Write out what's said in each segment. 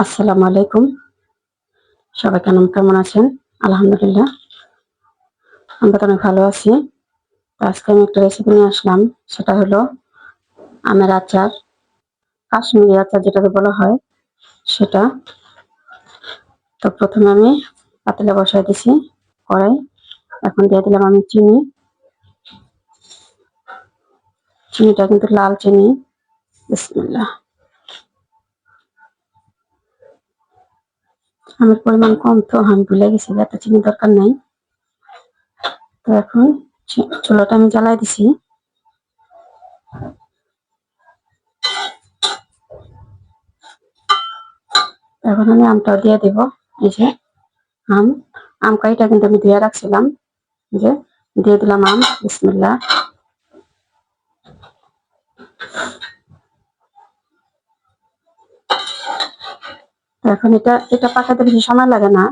আসসালামু আলাইকুম। সবাই কেমন আছেন? আলহামদুলিল্লাহ, আমরা তো অনেক ভালো আছি। তো আজকে আমি একটা রেসিপি নিয়ে আসলাম। সেটা হলো আমের আচার, কাশ্মীরি আচার যেটাকে বলা হয় সেটা। তো প্রথমে আমি পাতিলে বসাই দিছি কড়াই। এখন দিয়ে দিলাম আমি চিনি। চিনিটা কিন্তু লাল চিনি। বিসমিল্লাহ। আমের পরিমাণ কম তো আমি ভুলে গেছি, এত চিনি দরকার নাই। তো এখন চুলাটা আমি জ্বালাই দিছি। এখন আমি আমটাও দিয়ে দেব। এই যে আম আম কাইটা কিন্তু আমি ধুয়ে রাখছিলাম। যে দিয়ে দিলাম আম। বিসমিল্লাহ। এখন এটা পাকাতে বেশি সময় লাগে না,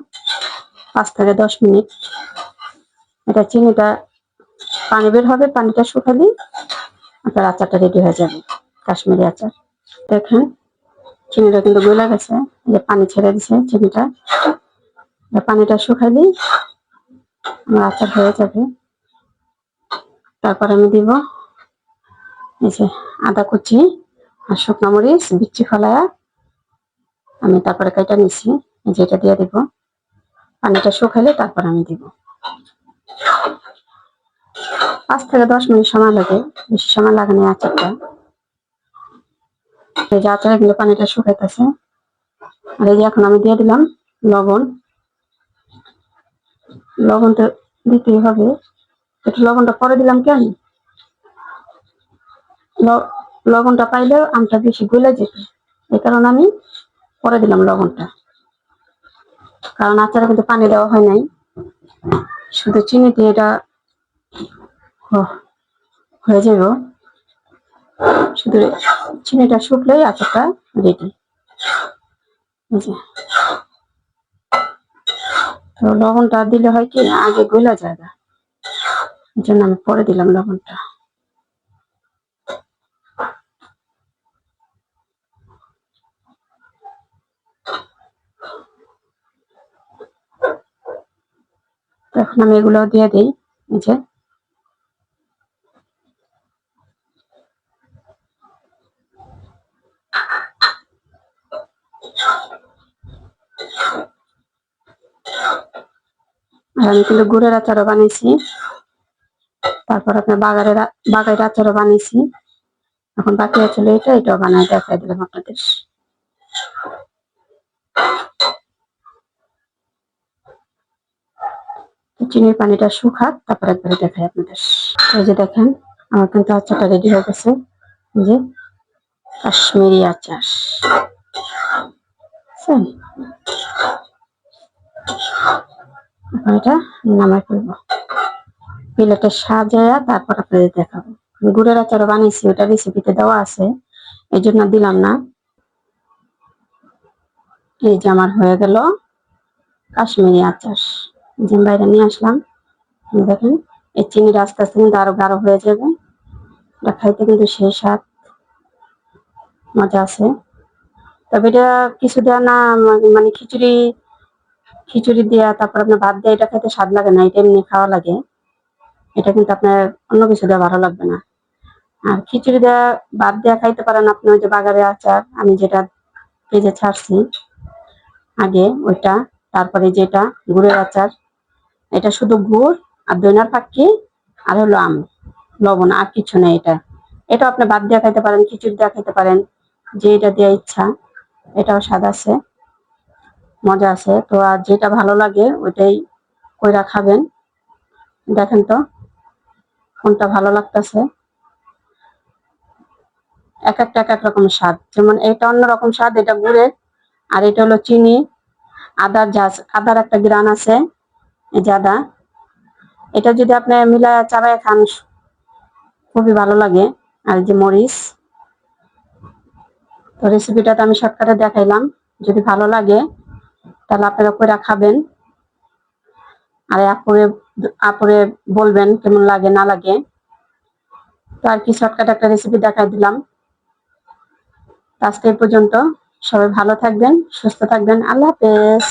5 থেকে 10 মিনিট। এটা চিনিটা পানি বের হবে, পানিটা শুকালেই আপনার আচারটা রেডি হয়ে যাবে, কাশ্মীরি আচার। দেখেন চিনিটা কিন্তু গলে গেছে, যে পানি ছেড়ে দিছে চিনিটা। পানিটা শুকালেই আমার আচার হয়ে যাবে। তারপর আমি দিব এই যে আদা কুচি আর শুকনো মরিচ বিচি ফেলায়া আমি তারপরে কাইটা নিছি। যেটা দিয়ে দিব, পানিটা শুকালে তারপর আমি দিব। 5 থেকে 10 মিনিট সময় লাগে, বেশি সময় লাগে না আচারটা। এই যে আচারে কিন্তু পানিটা শুকাইতেছে। আর এই যে এখন আমি দিয়ে দিলাম লবণ। লবণ তো দিতেই হবে। একটু লবণটা পরে দিলাম কেন, লবণটা পাইলেও আমটা বেশি গলে যেত, এই কারণে আমি পরে দিলাম লবণটা। কারণ আচারে কিন্তু পানি দেওয়া হয় নাই, শুধু চিনি দিয়ে এটা হয়ে যাব। শুধু চিনিটা শুকলেই আচারটা রেডি। তো লবণটা দিলে হয় কি আগে গলা যায় না, এই জন্য আমি পরে দিলাম লবণটা। এখন আমি এগুলো দিয়ে দিই। এই যে আমি কিন্তু গুড়ের আচারও বানিয়েছি, তারপর আপনার বাগাইয়ের আচারও বানিয়েছি। এখন বাকি আছে এটাও বানায় দেখাই দিলাম আপনাদের। চিনির পানিটা শুকাক, তারপর একবারে দেখাই আপনাদের। এই যে দেখেন আমার কিন্তু আচারটা রেডি হয়ে গেছে। এই যে কাশ্মীরি আচার। এখন এটা নামাই ফেলবো, প্লেটে সাজায়া তারপর আপনাদের দেখাবো। গুড়ের আচারও বানিয়েছি, ওটা রেসিপিতে দেওয়া আছে, এই জন্য দিলাম না। এই যে আমার হয়ে গেল কাশ্মীরি আচার। যে বাইরে নিয়ে আসলাম। দেখেন এই চিনিটা আস্তে আস্তে কিন্তু আরো গাঢ় হয়ে যাবে। এটা খাইতে কিন্তু সেই স্বাদ, মজা আছে। তবে এটা কিছু দেওয়া না, মানে খিচুড়ি খিচুড়ি দেওয়া তারপর আপনার ভাত দেওয়া, এটা খেতে স্বাদ লাগে না, এটা এমনি খাওয়া লাগে। এটা কিন্তু আপনার অন্য কিছু দেওয়া ভালো লাগবে না। আর খিচুড়ি দেওয়া ভাত দেওয়া খাইতে পারেন আপনি ওই যে বাগারের আচার আমি যেটা ভেজে ছাড়ছি আগে ওইটা। তারপরে যেটা গুড়ের আচার, এটা শুধু গুড় আর দইনার পাক্কি আর হলো আম, লবণ, আর কিছু নেই। এটা আপনি ভাত দিয়ে খাইতে পারেন, খিচুড়ি দিয়ে খাইতে পারেন, যে এটা দেওয়া ইচ্ছা। এটাও স্বাদ আছে, মজা আছে। তো আর যেটা ভালো লাগে ওইটাই কইরা খাবেন। দেখেন তো কোনটা ভালো লাগতেছে। এক এক রকম স্বাদ, যেমন এটা অন্যরকম স্বাদ, এটা গুড়ের, আর এটা হলো চিনি। আদার একটা গ্রান আছে, এই যে আদা, এটা যদি আপনি মিলায় চাবায় খান খুবই ভালো লাগে। আর যে মরিচ। তো রেসিপিটা তো আমি শর্টকাটে দেখাইলাম, যদি ভালো লাগে তাহলে আপনারা করে খাবেন। আর আপুরে বলবেন কেমন লাগে না লাগে। তো আর কি শর্টকাট একটা রেসিপি দেখাই দিলাম। আজকে এই পর্যন্ত। সবাই ভালো থাকবেন, সুস্থ থাকবেন। আল্লাহ হাফেজ।